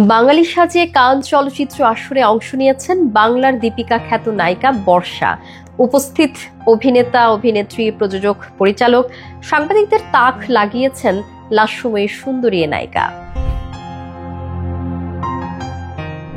বাঙালি সাজে কান চলচ্চিত্র আসরে অংশ নিয়েছেন বাংলার দীপিকা খ্যাত নায়িকা বর্ষা। উপস্থিত অভিনেতা, অভিনেত্রী, প্রযোজক, পরিচালক, সাংবাদিকদের তাক লাগিয়েছেন লাস্যময়ী সুন্দরী নায়িকা।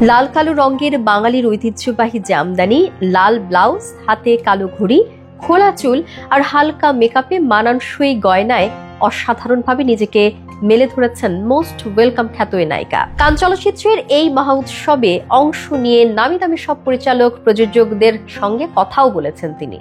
লাল কালো রঙের বাঙালির ঐতিহ্যবাহী জামদানি, লাল ব্লাউজ, হাতে কালো ঘড়ি, খোলা চুল আর হালকা মেকআপে মানানসই গয়নায় অসাধারণভাবে নিজেকে মেলে ধরেছেন মোস্ট ওয়েলকাম খ্যাত এই নায়িকা। কান চলচ্চিত্রের এই মহা উৎসবে অংশ নিয়ে নামি দামি সব পরিচালক, প্রযোজকদের সঙ্গে কথাও বলেছেন তিনি।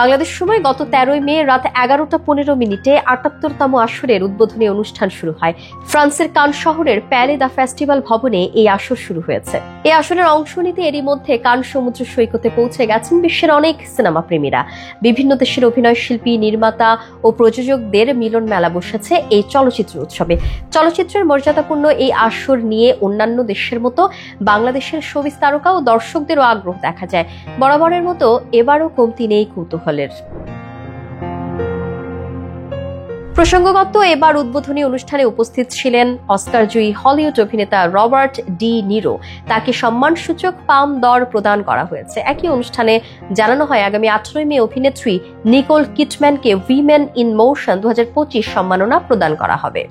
বাংলাদেশ সময় গত 13 মে রাত 11:15 78তম আসরের উদ্বোধনী অনুষ্ঠান শুরু হয়। ফ্রান্সের কান শহরের প্যালে দ্য ফেস্টিভ্যাল ভবনে এই আসর শুরু হয়েছে। এই আসরের অংশ নিতে এরই মধ্যে কান সমুদ্র সৈকতে পৌঁছে গেছেন বিশ্বের অনেক সিনেমা প্রেমীরা। বিভিন্ন দেশের অভিনয় শিল্পী, নির্মাতা ও প্রযোজকদের মিলন মেলা বসেছে এই চলচ্চিত্র উৎসবে। চলচ্চিত্রের মর্যাদাপূর্ণ এই আসর নিয়ে অন্যান্য দেশের মতো বাংলাদেশের শোবিজ তারকা ও দর্শকদেরও আগ্রহ দেখা যায়। বরাবরের মতো এবারও কমতি নেই কৌতূহলের। প্রসঙ্গগত এবার উদ্বোধনী অনুষ্ঠানে উপস্থিত ছিলেন অস্কারজয়ী হলিউড অভিনেতা রবার্ট ডি নিরো। তাকে সম্মানসূচক পাম দর প্রদান করা হয়েছে। একই অনুষ্ঠানে জানানো হয় আগামী 18 মে অভিনেত্রী নিকোল কিডম্যানকে উইমেন ইন মোশন 2025 সম্মাননা প্রদান করা হবে।